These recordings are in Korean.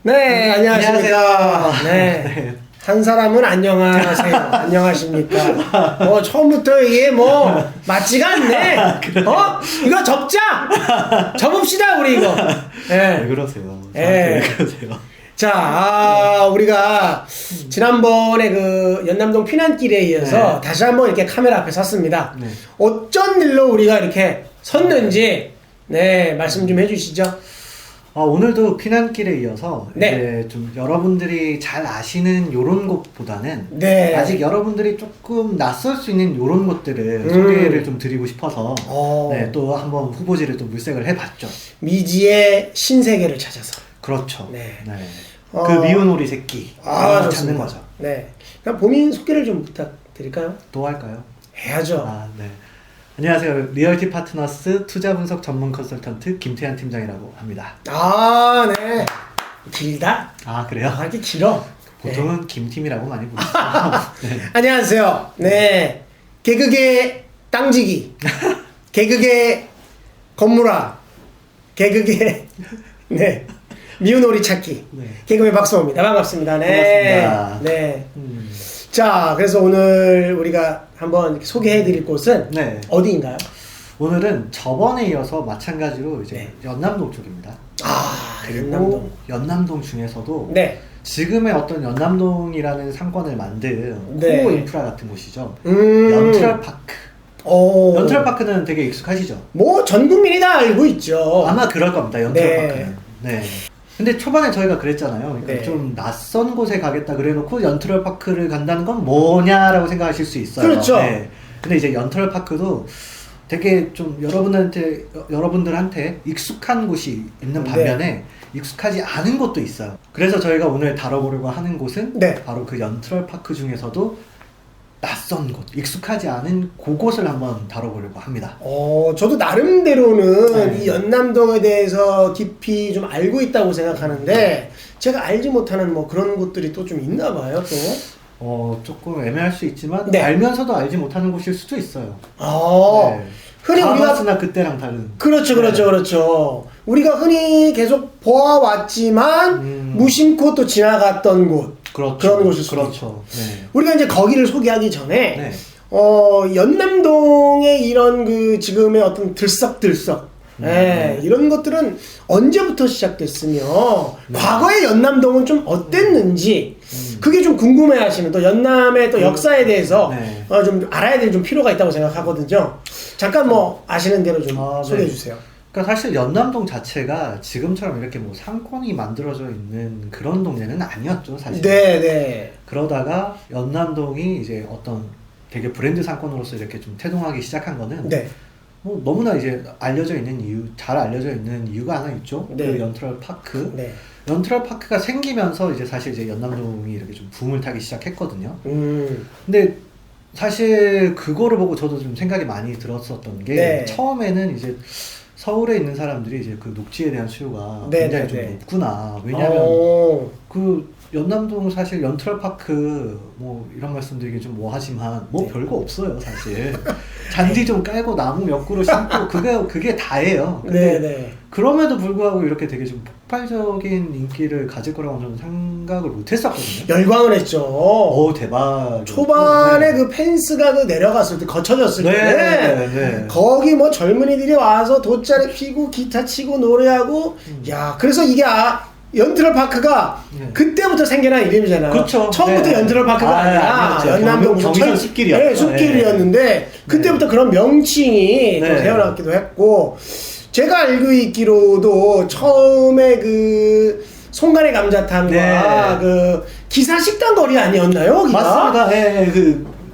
네, 안녕하십니까. 안녕하세요. 네. 한 사람은 안녕하세요. 안녕하십니까. 처음부터 이게 맞지가 않네. 이거 접자! 접읍시다, 우리 이거. 네. 왜 그러세요? 네. 왜 그러세요? 자, 우리가 지난번에 그 연남동 피난길에 이어서 네. 다시 한번 이렇게 카메라 앞에 섰습니다. 네. 어쩐 일로 우리가 이렇게 섰는지, 네, 말씀 좀 해주시죠. 오늘도 피난길에 이어서 네. 이제 좀 여러분들이 잘 아시는 요런 곳보다는 네. 아직 여러분들이 조금 낯설 수 있는 요런 곳들을 소개를 좀 드리고 싶어서 네, 또 한번 후보지를 또 물색을 해봤죠. 미지의 신세계를 찾아서. 그렇죠. 네. 네. 그 미운 오리 새끼 찾는 좋습니다. 거죠. 네. 그럼 본인 소개를 좀 부탁드릴까요? 또 할까요? 해야죠. 네. 안녕하세요. 리얼티 파트너스 투자 분석 전문 컨설턴트 김태한 팀장이라고 합니다. 네. 길다? 그래요? 이렇게 길어. 보통은 김팀이라고 많이 부르죠. 네. 안녕하세요. 네. 개그계 땅지기. 개그계 건물아. 개그계 네. 미운 오리 찾기. 네. 개그맨 박수호입니다. 반갑습니다. 네. 반갑습니다. 네. 자, 그래서 오늘 우리가 한번 소개해드릴 곳은 어디인가요? 오늘은 저번에 이어서 마찬가지로 이제 네. 연남동 쪽입니다. 그리고 연남동 중에서도 네. 지금의 어떤 연남동이라는 상권을 만든 네. 코어 인프라 같은 곳이죠. 연트럴파크. 연트럴파크는 되게 익숙하시죠? 전 국민이 다 알고 있죠. 아마 그럴 겁니다. 연트럴파크는. 네. 근데 초반에 저희가 그랬잖아요. 그러니까 좀 낯선 곳에 가겠다 그래놓고 연트럴파크를 간다는 건 뭐냐라고 생각하실 수 있어요. 그렇죠. 네. 근데 이제 연트럴파크도 되게 좀 여러분들한테 익숙한 곳이 있는 반면에 익숙하지 않은 곳도 있어요. 그래서 저희가 오늘 다뤄보려고 하는 곳은 바로 그 연트럴파크 중에서도 낯선 곳, 익숙하지 않은 그곳을 한번 다뤄보려고 합니다. 저도 나름대로는 이 연남동에 대해서 깊이 좀 알고 있다고 생각하는데 제가 알지 못하는 그런 곳들이 또 좀 있나 봐요, 또. 조금 애매할 수 있지만 알면서도 알지 못하는 곳일 수도 있어요. 흔히 우리가 그때랑 다른. 그렇죠. 우리가 흔히 계속 보아왔지만 무심코 또 지나갔던 곳. 그런 곳일 수도 있죠. 네. 우리가 이제 거기를 소개하기 전에 연남동의 이런 그 지금의 어떤 들썩들썩 이런 것들은 언제부터 시작됐으며 과거의 연남동은 좀 어땠는지 그게 좀 궁금해하시는 또 연남의 또 역사에 대해서 좀 알아야 될 좀 필요가 있다고 생각하거든요. 잠깐 아시는 대로 좀 소개해 주세요. 그러니까 사실 연남동 자체가 지금처럼 이렇게 상권이 만들어져 있는 그런 동네는 아니었죠, 사실. 네. 그러다가 연남동이 이제 어떤 되게 브랜드 상권으로서 이렇게 좀 태동하기 시작한 거는 너무나 이제 잘 알려져 있는 이유가 하나 있죠. 그 연트럴파크. 연트럴파크가 생기면서 이제 사실 이제 연남동이 이렇게 좀 붐을 타기 시작했거든요. 근데 사실 그거를 보고 저도 좀 생각이 많이 들었었던 게 처음에는 이제 서울에 있는 사람들이 이제 그 녹지에 대한 수요가 굉장히 좀 높구나. 왜냐면 그 연남동 사실 연트럴파크 이런 말씀드리기 좀 하지만 별거 없어요, 사실. 잔디 좀 깔고 나무 몇 그루 심고 그게 다예요. 근데 그럼에도 불구하고 이렇게 되게 좀 폭발적인 인기를 가질 거라고 저는 생각을 못 했었거든요. 열광을 했죠. 대박. 초반에 그 펜스가 내려갔을 때, 거쳐졌을 때, 거기 젊은이들이 와서 돗자리 피고 기타 치고 노래하고, 그래서 이게 연트럴파크가 그때부터 생겨난 이름이잖아요. 그렇죠. 처음부터 연트럴파크가 아니라 연남동 경의선 숲길이었죠. 숲길이었는데 그때부터 그런 명칭이 또 태어났기도 했고, 제가 알고 있기로도 처음에 그 송간의 감자탕과 그 기사식당 거리 아니었나요? 거기가? 맞습니다.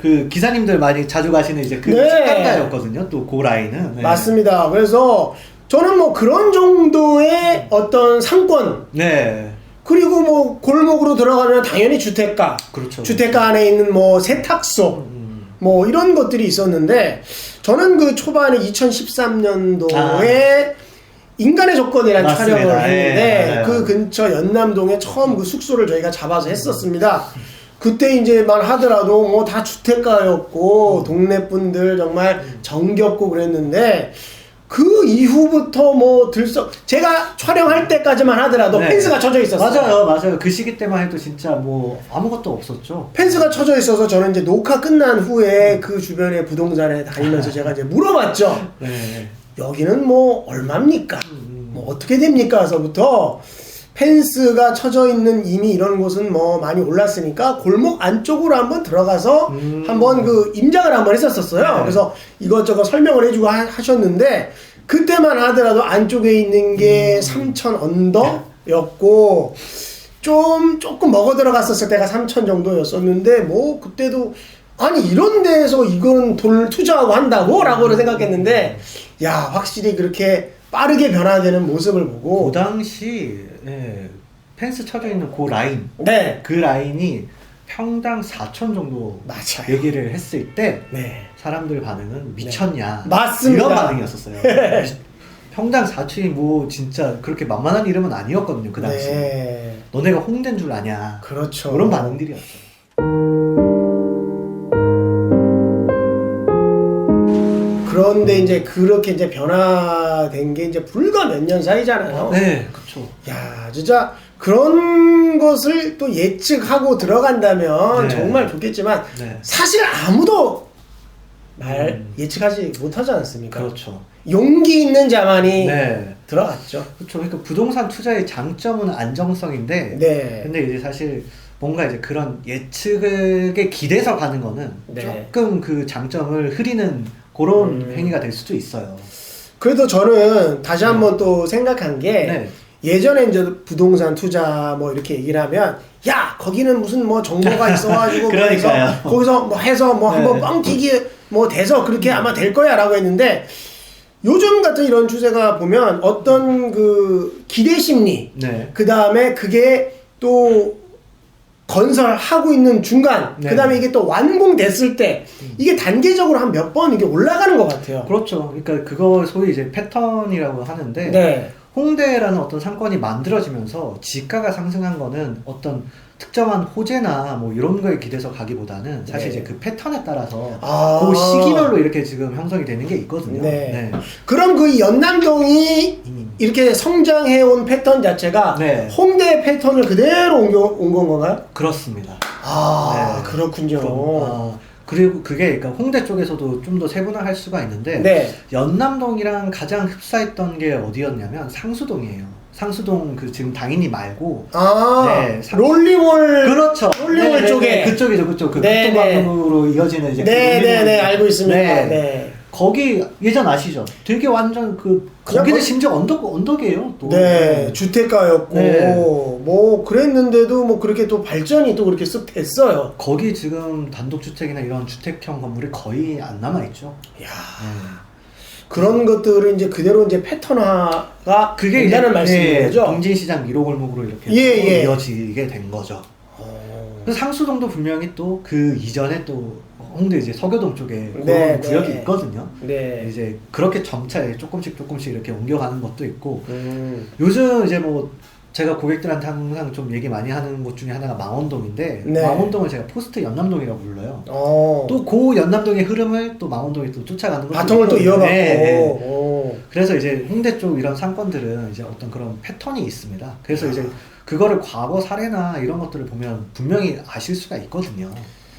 그 기사님들 많이 자주 가시는 이제 그 식당가였거든요. 또 그 라인은. 맞습니다. 그래서 저는 그런 정도의 어떤 상권. 그리고 골목으로 들어가면 당연히 주택가. 그렇죠. 주택가 안에 있는 세탁소. 이런 것들이 있었는데, 저는 그 초반에 2013년도에 인간의 조건이라는 촬영을 했는데, 그 근처 연남동에 처음 그 숙소를 저희가 잡아서 했었습니다. 그때 이제만 하더라도 다 주택가였고, 동네 분들 정말 정겹고 그랬는데, 그 이후부터 뭐 들썩 제가 촬영할 때까지만 하더라도 네. 펜스가 쳐져 있었어요. 맞아요. 그 시기 때만 해도 진짜 뭐 아무것도 없었죠. 펜스가 쳐져 있어서 저는 이제 녹화 끝난 후에 그 주변에 부동산에 다니면서 제가 이제 물어봤죠. 네. 여기는 뭐 얼마입니까? 뭐 어떻게 됩니까?서부터 펜스가 쳐져 있는 이미 이런 곳은 뭐 많이 올랐으니까 골목 안쪽으로 한번 들어가서 한번 그 임장을 한번 했었어요. 네. 그래서 이것저것 설명을 해주고 하셨는데 그때만 하더라도 안쪽에 있는 게 3,000 언더였고 조금 먹어 들어갔었을 때가 3,000 정도였었는데 뭐 그때도 아니 이런 데에서 이건 돈을 투자하고 한다고? 라고 생각했는데 야 확실히 그렇게 빠르게 변화되는 모습을 보고 그 당시 펜스 쳐져 있는 그 라인 네. 그 라인이 평당 4천 정도 맞아요. 얘기를 했을 때 네. 사람들 반응은 미쳤냐 맞습니다. 이런 반응이었었어요. 평당 4천이 뭐 진짜 그렇게 만만한 이름은 아니었거든요 그 당시. 네. 너네가 홍대인 줄 아냐. 그렇죠. 그런 반응들이었죠. 그런데 이제 그렇게 이제 변화된 게 이제 불과 몇 년 사이잖아요. 네, 그렇죠. 야, 진짜 그런 것을 또 예측하고 들어간다면 네. 정말 좋겠지만 네. 사실 아무도 예측하지 못하지 않았습니까? 그렇죠. 용기 있는 자만이 네. 들어갔죠. 그렇죠. 그러니까 부동산 투자의 장점은 안정성인데, 네. 근데 이제 사실 뭔가 이제 그런 예측에 기대서 가는 거는 네. 조금 그 장점을 흐리는 그런 행위가 될 수도 있어요. 그래도 저는 다시 한번 또 생각한 게 네. 예전에 이제 부동산 투자 뭐 이렇게 얘기를 하면 야 거기는 무슨 뭐 정보가 있어가지고 그러니까요. 거기서 뭐 해서 뭐 네. 한번 뻥튀기 뭐 돼서 그렇게 아마 될 거야라고 했는데 요즘 같은 이런 추세가 보면 어떤 그 기대 심리 네. 그 다음에 그게 또 건설하고 있는 중간 네. 그 다음에 이게 또 완공됐을 때 이게 단계적으로 한 몇 번 이게 올라가는 것 같아요. 그렇죠. 그러니까 그거 소위 이제 패턴이라고 하는데, 네. 홍대라는 어떤 상권이 만들어지면서 지가가 상승한 거는 어떤 특정한 호재나 뭐 이런 거에 기대서 가기보다는 사실 네. 이제 그 패턴에 따라서 아. 그 시기별로 이렇게 지금 형성이 되는 게 있거든요. 네. 그럼 그 연남동이 이렇게 성장해온 패턴 자체가 네. 홍대 패턴을 그대로 온 건가요? 그렇습니다. 아, 네. 그렇군요. 그리고 그게 그러니까 홍대 쪽에서도 좀 더 세분화할 수가 있는데, 네. 연남동이랑 가장 흡사했던 게 어디였냐면 상수동이에요. 상수동 그 지금 당인이 말고, 네, 롤리몰. 그렇죠. 롤리몰 쪽에. 그쪽이죠, 그쪽. 그 네, 국도방으로 이어지는 이제 네, 알고 있습니다. 네. 네. 거기 예전 아시죠? 되게 완전 거기는 심지어 언덕이에요. 또. 네, 주택가였고 네. 뭐 그랬는데도 뭐 그렇게 또 발전이 또 그렇게 쓱 됐어요. 거기 지금 단독주택이나 이런 주택형 건물이 거의 안 남아 있죠. 야, 네. 그런 것들을 이제 그대로 이제 패턴화가 그게 된다는 말씀인 거죠. 동진시장 1호 골목으로 이렇게 예. 이어지게 된 거죠. 그래서 상수동도 분명히 또 그 이전에 또 홍대 이제 서교동 쪽에 그런 네, 구역이 네. 있거든요. 네. 이제 그렇게 점차 조금씩 이렇게 옮겨가는 것도 있고, 요즘 이제 뭐 제가 고객들한테 항상 좀 얘기 많이 하는 곳 중에 하나가 망원동인데, 네. 망원동을 제가 포스트 연남동이라고 불러요. 또 또 그 연남동의 흐름을 또 망원동이 또 쫓아가는 것도 바통을 또 있거든요. 이어받고. 네. 그래서 이제 홍대 쪽 이런 상권들은 이제 어떤 그런 패턴이 있습니다. 그래서 이제 그거를 과거 사례나 이런 것들을 보면 분명히 아실 수가 있거든요.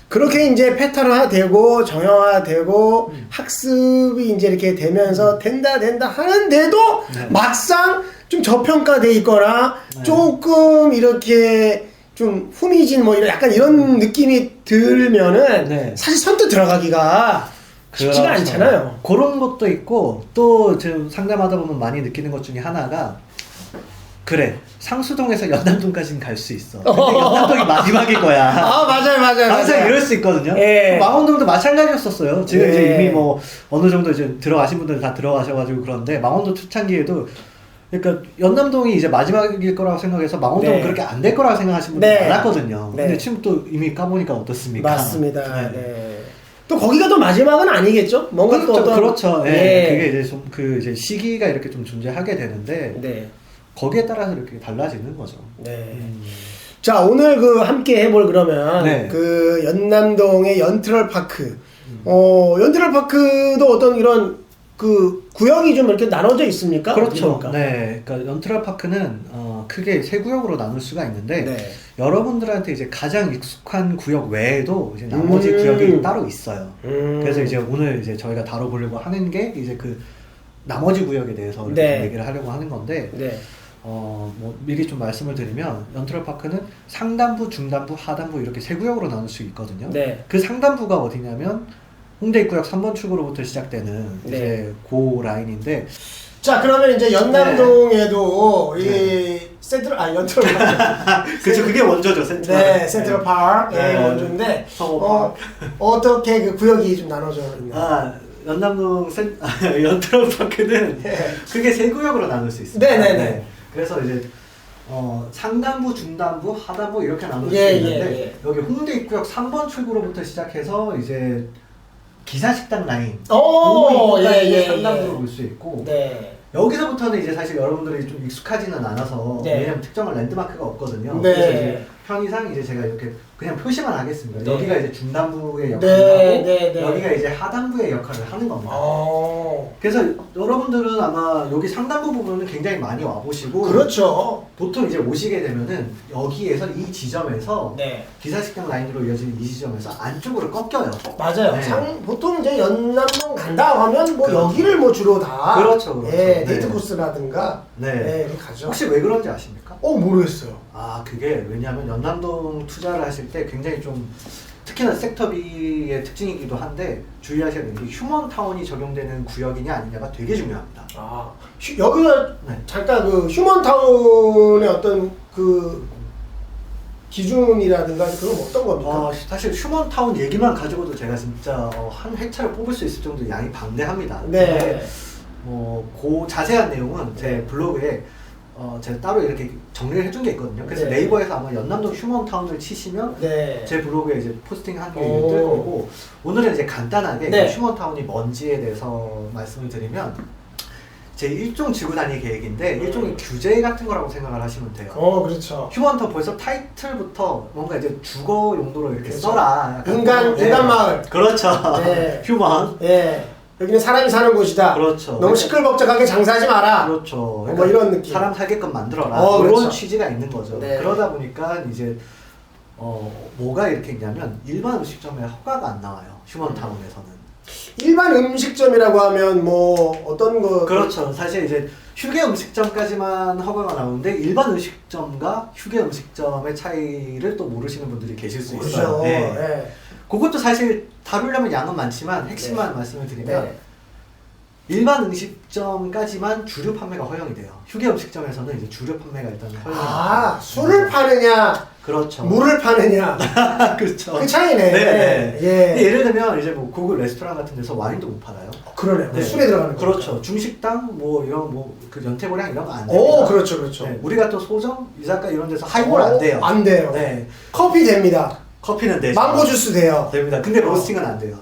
그렇게 이제 패턴화되고 정형화되고 학습이 이제 이렇게 되면서 된다 하는데도 네. 막상 좀 저평가돼 있거나 네. 조금 이렇게 좀 후미진 뭐 이런 약간 이런 느낌이 들면은 네. 사실 선뜻 들어가기가 쉽지가 그렇죠. 않잖아요. 그런 것도 있고, 또 지금 상담하다 보면 많이 느끼는 것 중에 하나가, 그래, 상수동에서 연남동까지는 갈 수 있어. 근데 연남동이 마지막일 거야. 아 맞아요. 항상 이럴 수 있거든요. 예. 망원동도 마찬가지였었어요. 지금 예. 이제 이미 뭐 어느 정도 이제 들어가신 분들 다 들어가셔가지고 그런데, 망원동 초창기에도 그러니까 연남동이 이제 마지막일 거라고 생각해서 망원동은 네. 그렇게 안 될 거라고 생각하시는 분들 네. 많았거든요. 네. 근데 지금 또 이미 까보니까 어떻습니까? 맞습니다. 네. 네. 또 거기가 또 마지막은 아니겠죠? 뭔가 또 어떤 그렇죠. 예. 예. 그게 이제 좀 그 이제 시기가 이렇게 좀 존재하게 되는데, 네. 거기에 따라서 이렇게 달라지는 거죠. 네. 자, 오늘 그 함께 해볼 그러면 네. 그 연남동의 연트럴 파크. 연트럴 파크도 어떤 이런 그 구역이 좀 이렇게 나눠져 있습니까? 그렇죠. 어디입니까? 네, 그러니까 연트럴파크는 크게 세 구역으로 나눌 수가 있는데 네. 여러분들한테 이제 가장 익숙한 구역 외에도 이제 나머지 구역이 따로 있어요. 그래서 이제 오늘 이제 저희가 다뤄보려고 하는 게 이제 그 나머지 구역에 대해서 이렇게 네. 얘기를 하려고 하는 건데. 네. 뭐 미리 좀 말씀을 드리면 연트럴파크는 상단부, 중단부, 하단부 이렇게 세 구역으로 나눌 수 있거든요. 네. 그 상단부가 어디냐면 홍대 입구역 3번 출구로부터 시작되는 네. 이제 고 라인인데 자, 그러면 이제 연남동에도 이 연트럴 그렇죠. 그게 원조죠. 센트럴. 네, 센트럴 파크의 네. 원조인데 서버 어떻게 그 구역이 좀 나눠져 있나? 연남동 연트럴파크는 네. 그게 세 구역으로 나눌 수 있습니다. 네네네. 그래서 이제 상단부, 중단부, 하단부 이렇게 나눌 예, 수 있는데 예, 예. 여기 홍대 입구역 3번 출구로부터 시작해서 이제 기사식당 라인 오, 라인의 상단부로 볼 수 있고 네. 여기서부터는 이제 사실 여러분들이 좀 익숙하지는 않아서 네. 왜냐면 특정한 랜드마크가 없거든요. 네. 그래서 이제 편의상 이제 제가 이렇게 그냥 표시만 하겠습니다. 네. 여기가 이제 중단부의 역할을 네, 하고 네, 네. 여기가 이제 하단부의 역할을 하는 겁니다. 어. 그래서 여러분들은 아마 여기 상단부 부분은 굉장히 많이 와보시고 그렇죠. 보통 이제 오시게 되면은 여기에서 이 지점에서 네. 기사식당 라인으로 이어지는 이 지점에서 안쪽으로 꺾여요. 맞아요. 네. 보통 이제 연남동 간다 하면 뭐 그렇죠. 여기를 뭐 주로 다 그렇죠. 예, 데이트 네. 코스라든가 네. 이렇게 가죠. 혹시 왜 그런지 아십니까? 모르겠어요. 그게 왜냐하면 연남동 투자를 하실 때 굉장히 좀 특히나 섹터비의 특징이기도 한데 주의하셔야 되는 게 휴먼타운이 적용되는 구역이냐 아니냐가 되게 중요합니다. 여기가 네. 잠깐 그 휴먼타운의 어떤 그 기준이라든가 그건 어떤 겁니까? 사실 휴먼타운 얘기만 가지고도 제가 진짜 한 회차를 뽑을 수 있을 정도 양이 방대합니다. 네. 근데 그 자세한 내용은 제 블로그에 제가 따로 이렇게 정리를 해준 게 있거든요. 그래서 네. 네이버에서 아마 연남동 휴먼타운을 치시면 네. 제 블로그에 이제 포스팅 한 게 뜰 오. 거고 오늘은 이제 간단하게 네. 그 휴먼타운이 뭔지에 대해서 말씀을 드리면 제 일종 지구 단위 계획인데 일종의 규제 같은 거라고 생각을 하시면 돼요. 그렇죠. 휴먼타운 벌써 타이틀부터 뭔가 이제 주거 용도로 이렇게 그렇죠. 써라. 약간 인간 네. 마을. 그렇죠. 네. 휴먼. 예. 여기는 사람이 사는 곳이다. 그렇죠. 너무 시끌벅적하게 장사하지 마라. 그렇죠. 뭐 이런 느낌. 사람 살게끔 만들어라. 이런 그렇죠. 취지가 있는 거죠. 네. 그러다 보니까 이제 뭐가 이렇게 있냐면 일반 음식점에 허가가 안 나와요. 휴먼타운에서는. 일반 음식점이라고 하면 뭐 어떤 거? 그렇죠. 사실 이제 휴게 음식점까지만 허가가 나오는데 일반 음식점과 휴게 음식점의 차이를 또 모르시는 분들이 계실 수 있어요. 그렇죠. 네. 네. 그것도 사실 다루려면 양은 많지만 핵심만 말씀을 드리면 네. 일반 음식점까지만 주류 판매가 허용이 돼요. 휴게 음식점에서는 이제 주류 판매가 일단 허용이 술을 파느냐, 그렇죠. 물을 파느냐. 그렇죠. 그 차이네. 네. 예. 예를 들면 이제 뭐 고급 레스토랑 같은 데서 와인도 못 팔아요. 그러네요. 네. 술에 들어가는 거. 그렇죠. 중식당 뭐 이런 뭐 그 연태고량 이런 거 안 됩니다. 그렇죠, 그렇죠. 네. 우리가 또 소정, 이자카 이런 데서 하이볼 안 돼요. 안 돼요. 네. 커피 됩니다. 커피는 되죠. 망고 주스 돼요. 됩니다. 근데 로스팅은 안 돼요.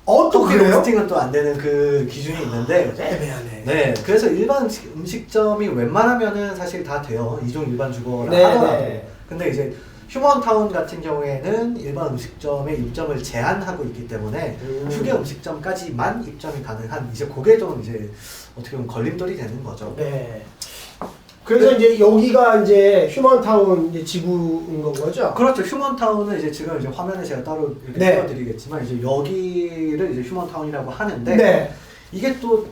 또 커피 그래요? 로스팅은 또 안 되는 그 기준이 있는데 애매하네. 네, 그래서 일반 음식점이 웬만하면은 사실 다 돼요. 이종 일반 주거라 네, 하더라도. 네. 근데 이제 휴먼타운 같은 경우에는 일반 음식점의 입점을 제한하고 있기 때문에 휴게 음식점까지만 입점이 가능한 이제 그게 좀 이제 어떻게 보면 걸림돌이 되는 거죠. 네. 그래서 이제 여기가 이제 휴먼타운 이제 지구인 건 거죠? 그렇죠. 휴먼타운은 이제 지금 이제 화면에 제가 따로 이렇게 네. 띄워드리겠지만 이제 여기를 이제 휴먼타운이라고 하는데 네. 이게 또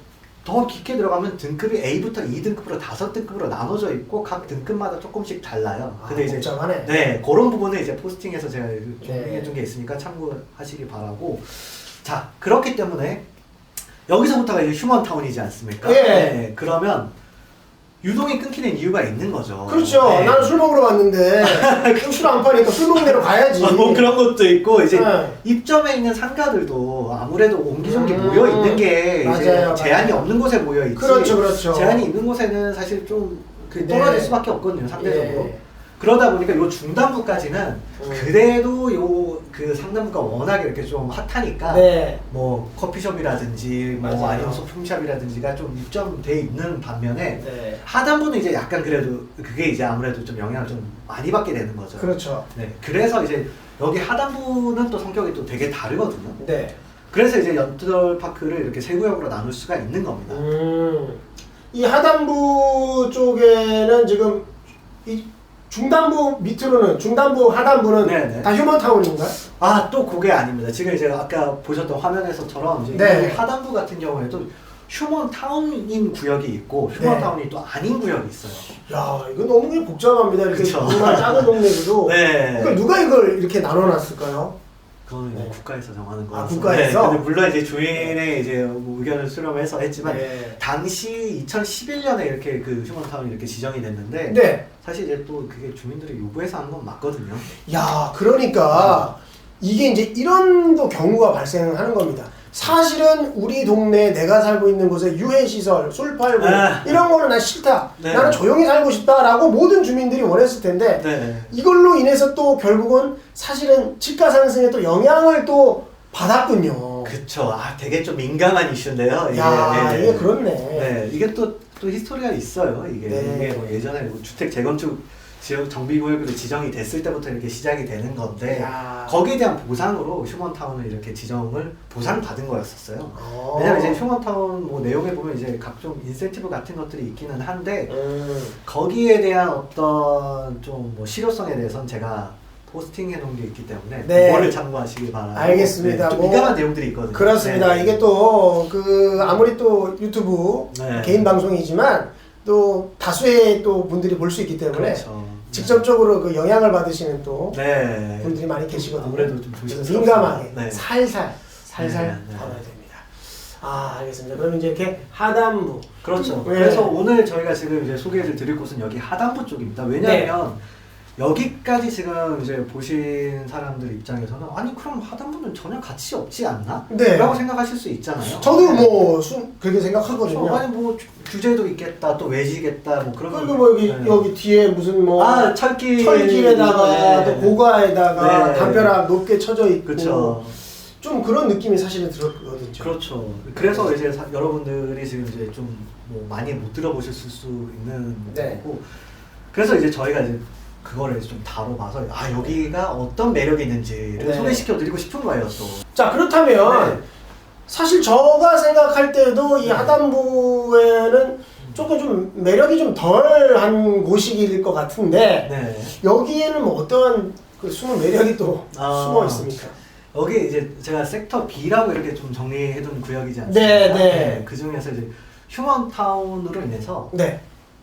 더 깊게 들어가면 등급이 A부터 2등급으로 5등급으로 나눠져 있고 각 등급마다 조금씩 달라요. 근데 이제 복잡하네. 네, 그런 부분은 이제 포스팅에서 제가 정리해 네. 준 게 있으니까 참고하시기 바라고. 자, 그렇기 때문에 여기서부터가 이제 휴먼타운이지 않습니까? 예. 네, 그러면 유동이 끊기는 이유가 있는 거죠. 그렇죠. 네. 나는 술 먹으러 왔는데 술 안 파니까 술 먹는 데로 가야지. 뭐 그런 것도 있고 이제 네. 입점에 있는 상가들도 아무래도 옹기종기 음. 모여 있는 게 이제 맞아요, 제한이 맞아요. 없는 곳에 모여 있지. 그렇죠, 그렇죠. 제한이 있는 곳에는 사실 좀 네. 떨어질 수밖에 없거든요, 상대적으로. 예. 그러다 보니까 요 중단부까지는 그래도 요 그 상단부가 워낙에 이렇게 좀 핫하니까 네. 뭐 커피숍이라든지 뭐 맞아요. 아니면 소품샵이라든지가 좀 입점돼 있는 반면에 네. 하단부는 이제 약간 그래도 그게 이제 아무래도 좀 영향을 좀 많이 받게 되는 거죠. 그렇죠. 네, 그래서 이제 여기 하단부는 또 성격이 또 되게 다르거든요. 네. 그래서 이제 연트럴파크를 이렇게 세 구역으로 나눌 수가 있는 겁니다. 이 하단부 쪽에는 지금 이 중단부 밑으로는 중단부 하단부는 네네. 다 휴먼타운인가요? 아, 또 그게 아닙니다. 지금 이제 아까 보셨던 화면에서처럼 이제 네. 이 하단부 같은 경우에도 휴먼타운인 구역이 있고 휴먼타운이 또 아닌 구역이 있어요. 야, 이거 너무 복잡합니다. 이렇게 그쵸. 정말 작은 동네도. 네. 그러니까 누가 이걸 이렇게 나눠놨을까요? 그거는 이제 네. 국가에서 정하는 거라서. 아, 국가에서? 네, 근데 물론 이제 주인의 이제 뭐 의견을 수렴해서 했지만 네. 당시 2011년에 이렇게 그 휴먼타운이 이렇게 지정이 됐는데 네. 사실 이제 또 그게 주민들이 요구해서 한 건 맞거든요. 야, 그러니까 이게 이제 이런 또 경우가 발생하는 겁니다. 사실은 우리 동네에 내가 살고 있는 곳에 유해시설, 술 팔고 이런 거는 난 싫다. 네. 나는 조용히 살고 싶다라고 모든 주민들이 원했을 텐데 네. 이걸로 인해서 또 결국은 사실은 집가 상승에 또 영향을 또 받았군요. 그쵸. 아, 되게 좀 민감한 이슈인데요. 이게, 야, 네. 이게 그렇네. 네, 이게 또 히스토리가 있어요. 이게, 네. 이게 뭐 예전에 뭐 주택 재건축 지역 정비구역으로 지정이 됐을 때부터 이렇게 시작이 되는 건데 야. 거기에 대한 보상으로 휴먼타운을 이렇게 지정을 보상받은 거였었어요. 어. 왜냐면 이제 휴먼타운 뭐 내용에 보면 이제 각종 인센티브 같은 것들이 있기는 한데 거기에 대한 어떤 좀 뭐 실효성에 대해서는 제가 포스팅 해놓은 게 있기 때문에 네. 그거를 참고하시기 바랍니다. 알겠습니다. 좀 뭐, 민감한 내용들이 있거든요. 그렇습니다. 네. 이게 또 그 아무리 또 유튜브 네. 개인 방송이지만 또 다수의 또 분들이 볼 수 있기 때문에 그렇죠. 직접적으로 그 영향을 받으시는 또 네. 분들이 많이 계시거든요. 아무래도 좀 그래서 조심스럽죠. 민감하게 네. 살살 네, 네. 다뤄야 됩니다. 아, 알겠습니다. 그럼 이제 이렇게 하단부. 그렇죠. 네. 그래서 오늘 저희가 지금 이제 소개를 드릴 곳은 여기 하단부 쪽입니다. 왜냐하면 여기까지 지금 이제 보신 사람들 입장에서는 아니 그럼 하단부는 전혀 가치 없지 않나? 네. 라고 생각하실 수 있잖아요. 저도 뭐 그렇게 생각하거든요. 그렇죠. 아니 뭐 규제도 있겠다, 또 외지겠다, 뭐 그런. 그리고 뭐 여기 네. 여기 뒤에 무슨 뭐 네. 철길에다가 또 고가에다가 네. 담벼락 높게 쳐져 있고 그렇죠. 좀 그런 느낌이 사실은 들었거든요. 그렇죠. 그래서 이제 여러분들이 지금 이제 좀 뭐 많이 못 들어보실 수 있는 네. 거고. 그래서 이제 저희가 이제 그거를 좀 다뤄봐서 아 여기가 어떤 매력이 있는지를 네. 소개시켜드리고 싶은 거예요 또. 자, 그렇다면 네. 사실 저가 생각할 때도 이 네. 하단부에는 조금 좀 매력이 좀 덜한 곳일 것 같은데 네. 여기에는 뭐 어떠한 그 숨은 매력이 또 아. 숨어 있습니까? 여기 이제 제가 섹터 B라고 이렇게 좀 정리해둔 구역이지 않습니까? 네, 네. 그 중에서 이제 휴먼타운으로 인해서 네.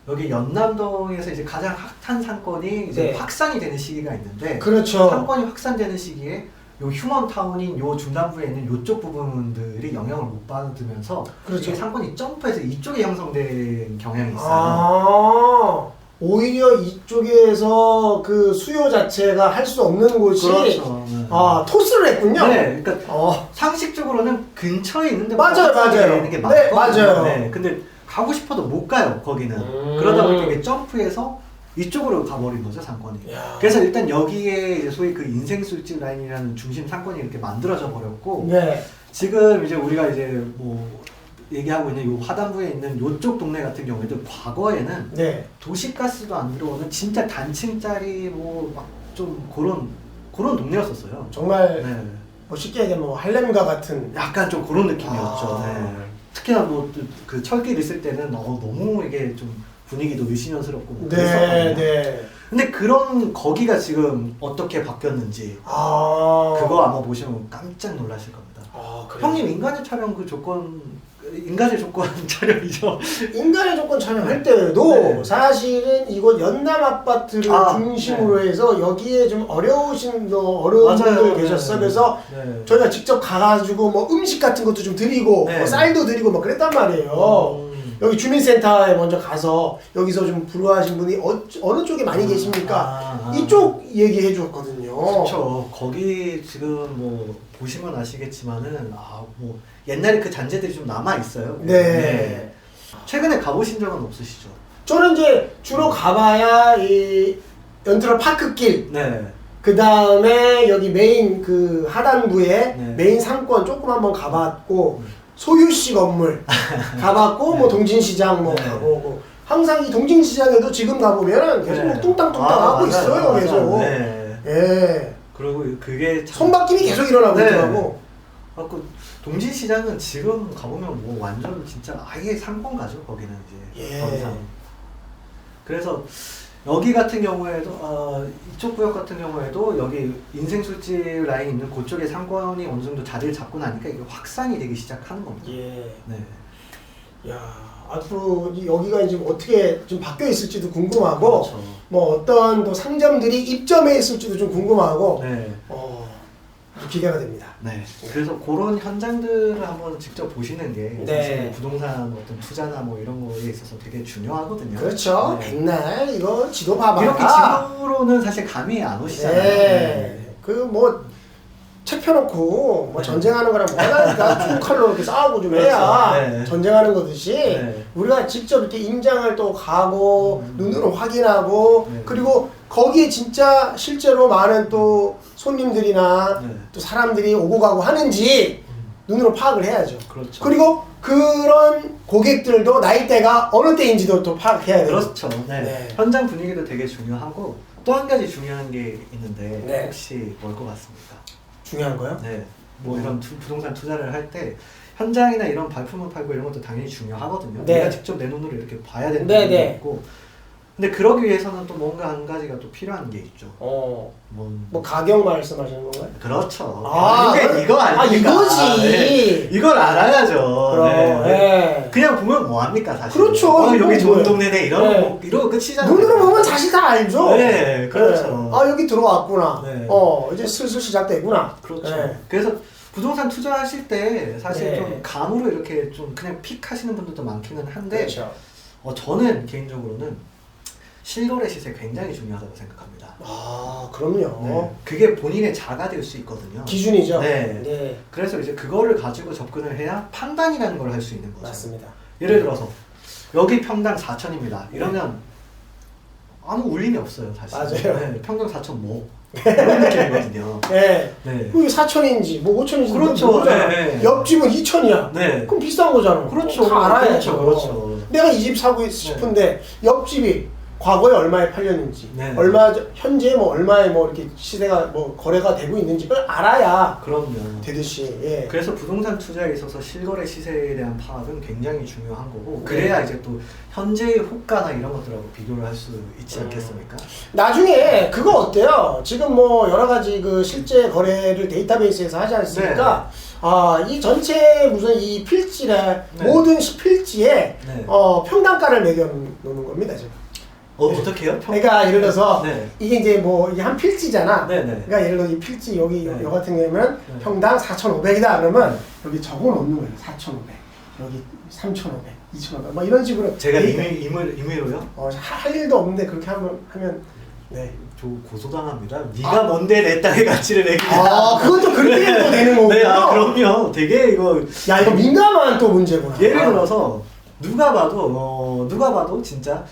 여기 연남동에서 이제 가장 핫한 상권이 이제 네. 확산이 되는 시기가 있는데 그렇죠. 상권이 확산되는 시기에 요 휴먼타운인 요 중단부에 있는 요쪽 부분들이 영향을 못 받으면서 그렇죠. 이게 상권이 점프해서 이쪽에 형성된 경향이 있어요. 아, 오히려 이쪽에서 그 수요 자체가 할 수 없는 곳이 그렇죠. 네. 아, 토스를 했군요. 네, 그러니까 어. 상식적으로는 근처에 있는데 맞아요, 맞아요. 있는 게 네, 맞거든요. 맞아요. 네, 근데 가고 싶어도 못 가요 거기는. 그러다 보니까 이게 점프해서 이쪽으로 가버린 거죠 상권이. 야. 그래서 일단 여기에 이제 소위 그 인생술집 라인이라는 중심 상권이 이렇게 만들어져 버렸고 네. 지금 이제 우리가 이제 뭐 얘기하고 있는 요 하단부에 있는 요쪽 동네 같은 경우에도 과거에는 네. 도시가스도 안 들어오는 진짜 단층짜리 뭐 막 좀 그런 동네였었어요. 정말 네. 뭐 쉽게 얘기하면 뭐 할렘과 같은 약간 좀 그런 느낌이었죠. 아. 네. 특히나 뭐 그 철길 있을 때는 너무 이게 좀 분위기도 유신연스럽고 뭐 네, 그랬었거든요. 네. 근데 그런 거기가 지금 어떻게 바뀌었는지 아. 그거 아마 보시면 깜짝 놀라실 겁니다. 아, 그래요? 형님 인간의 촬영 그 조건 인간의 조건 촬영이죠. 인간의 조건 촬영할 때도 네. 사실은 이곳 연남 아파트를 중심으로 해서 여기에 좀 어려우신 어려운분들 계셨어요. 그래서 네. 저희가 직접 가가지고 뭐 음식 같은 것도 좀 드리고 네. 뭐 쌀도 드리고 뭐 그랬단 말이에요. 여기 주민센터에 먼저 가서 여기서 좀 불우하신 분이 어느 쪽에 많이 계십니까? 이쪽 얘기해 줬거든요. 그렇죠. 거기 지금 뭐 보시면 아시겠지만은 뭐 옛날에 그 잔재들이 좀 남아 있어요. 네. 최근에 가보신 적은 없으시죠? 저는 이제 주로 가봐야 이 연트럴 파크길, 네. 그 다음에 여기 메인 그 하단부에 네. 메인 상권 조금 한번 가봤고 소유시 건물 가봤고 네. 뭐 동진시장 뭐 네. 가보고 항상 이 동진시장에도 지금 가보면은 계속 네. 뭐 뚱땅뚱땅 하고 맞아요, 있어요. 맞아요. 계속. 네. 예. 그리고 그게 참 손바뀜이 계속 일어나고 네. 있더라고. 그 동진시장은 지금 가보면 뭐 완전 진짜 아예 상권가죠. 거기는 이제 더 이상. 그래서 여기 같은 경우에도 이쪽 구역 같은 경우에도 여기 인생술집 라인 있는 그쪽에 상권이 어느 정도 자리를 잡고 나니까 이게 확산이 되기 시작하는 겁니다. 예. 네. 야, 앞으로 여기가 이제 어떻게 좀 바뀌어 있을지도 궁금하고, 그렇죠. 뭐 어떤 또 상점들이 입점해 있을지도 좀 궁금하고, 네. 기대가 됩니다. 네. 그래서 그런 현장들을 한번 직접 보시는 게 네. 사실 부동산 어떤 투자나 뭐 이런 거에 있어서 되게 중요하거든요. 그렇죠. 네. 백날 이거 지도 봐봐. 이렇게 지도로는 사실 감이 안 오시잖아요. 네. 그 뭐 책 펴놓고 뭐 네. 전쟁하는 거랑 뭐가 다르니까 쭉 칼로 이렇게 싸우고 좀 그렇죠. 해야 네. 전쟁하는 거듯이 네. 우리가 직접 이렇게 임장을 또 가고 눈으로 확인하고 네. 그리고 거기에 진짜 실제로 많은 또 손님들이나 네. 또 사람들이 오고 가고 하는지 눈으로 파악을 해야죠. 그렇죠. 그리고 그런 고객들도 나이대가 어느 때인지도 또 파악해야 돼요. 그렇죠. 네. 네. 현장 분위기도 되게 중요하고 또 한 가지 중요한 게 있는데 네. 혹시 뭘 것 같습니까? 중요한 거요? 네. 뭐 이런 부동산 투자를 할 때 현장이나 이런 발품을 팔고 이런 것도 당연히 중요하거든요. 네. 내가 직접 내 눈으로 이렇게 봐야 되는 네, 부분도 네. 있고 근데 그러기 위해서는 또 뭔가 한 가지가 또 필요한 게 있죠. 뭐 가격 말씀하시는 건가요? 그렇죠. 아, 이거 아닙니까? 이거지. 네. 이걸 알아야죠. 그럼, 네. 네. 그냥 보면 뭐 합니까 사실. 그렇죠. 여기 이거 좋은 뭐예요? 동네네 이러고 네. 뭐 이러고 끝이잖아요. 눈으로 보면 사실 다 알죠. 네, 그렇죠. 네. 아 여기 들어왔구나. 네. 이제 슬슬 시작되구나. 그렇죠. 네. 그래서 부동산 투자하실 때 사실 네. 좀 감으로 이렇게 좀 그냥 픽 하시는 분들도 많기는 한데 그렇죠. 저는 개인적으로는 실거래 시세 굉장히 중요하다고 생각합니다. 아 그럼요. 네. 그게 본인의 자가 될 수 있거든요. 기준이죠. 네. 네. 그래서 이제 그거를 가지고 접근을 해야 판단이라는 걸 할 수 있는 거죠. 맞습니다. 예를 들어서 여기 평당 4천입니다. 이러면 아무 울림이 없어요, 사실. 맞아요. 네, 평당 4천 뭐 그런 느낌이거든요. 네. 네. 이게 4천인지 뭐 5천인지 그렇죠. 네. 옆집은 2천이야. 네. 그럼 비싼 거잖아. 그렇죠. 다 알아야죠. 그렇죠. 내가 이 집 사고 싶은데 옆집이 과거에 얼마에 팔렸는지, 네. 현재 뭐 얼마에 뭐 이렇게 시세가 뭐 거래가 되고 있는지 그걸 알아야 그럼요. 되듯이. 예. 그래서 부동산 투자에 있어서 실거래 시세에 대한 파악은 굉장히 중요한 거고 네. 그래야 이제 또 현재의 호가나 이런 것들하고 비교를 할 수 있지 않겠습니까? 나중에 그거 어때요? 지금 뭐 여러 가지 그 실제 거래를 데이터베이스에서 하지 않습니까? 이 전체 무슨 이 필지를 네. 모든 필지에 네. 평당가를 매겨 놓는 겁니다 지금. 어떻게요? 그러니까 예를 들어서 네. 이게 이제 뭐 이게 한 필지잖아. 네네. 그러니까 예를 들어 이 필지 여기 네. 요 같은 경우면 네. 평당 4,500이다 그러면 여기 적어 놓는 거예요. 4,500. 여기 3,500, 2,500. 뭐 이런 식으로. 제가 데이터- 임의로요? 할 일도 없는데 그렇게 하면 네. 저 고소당합니다. 네가 뭔데 내 땅의 가치를 매기냐. 그것도 그렇게 해도 되는 거군요. 네, 그럼요. 되게 이거 야, 이거 민감한 또 문제구나. 예를 들어서 누가 봐도 진짜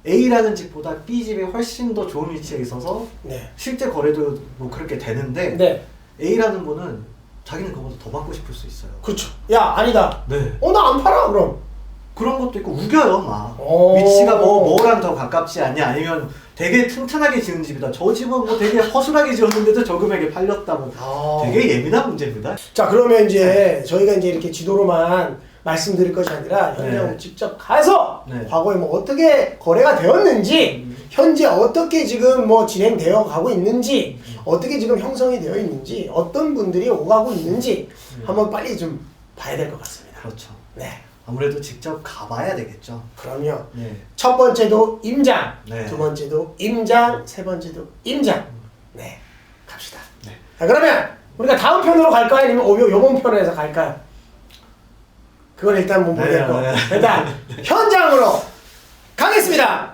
A라는 집보다 B 집이 훨씬 더 좋은 위치에 있어서 네. 실제 거래도 뭐 그렇게 되는데 네. A라는 분은 자기는 그거보다 더 받고 싶을 수 있어요. 그렇죠. 야, 아니다. 네. 나 안 팔아 그럼. 그런 것도 있고 우겨요 막. 오. 위치가 뭐랑 더 가깝지 않냐 아니면 되게 튼튼하게 지은 집이다. 저 집은 뭐 되게 허술하게 지었는데도 저 금액에 팔렸다. 뭐 되게 예민한 문제입니다. 자, 그러면 이제 저희가 이제 이렇게 지도로만 말씀드릴 것이 아니라 현장 네. 직접 가서 네. 과거에 뭐 어떻게 거래가 되었는지 현재 어떻게 지금 뭐 진행되어 가고 있는지 어떻게 지금 형성이 되어 있는지 어떤 분들이 오가고 있는지 한번 빨리 좀 봐야 될 것 같습니다. 그렇죠. 네. 아무래도 직접 가봐야 되겠죠. 그럼요. 네. 첫 번째도 임장, 네. 두 번째도 임장, 세 번째도 임장. 네, 갑시다. 네. 자, 그러면 우리가 다음 편으로 갈까요? 아니면 요번 편에서 갈까요? 그건 일단 못 보겠고 네. 일단 현장으로 가겠습니다.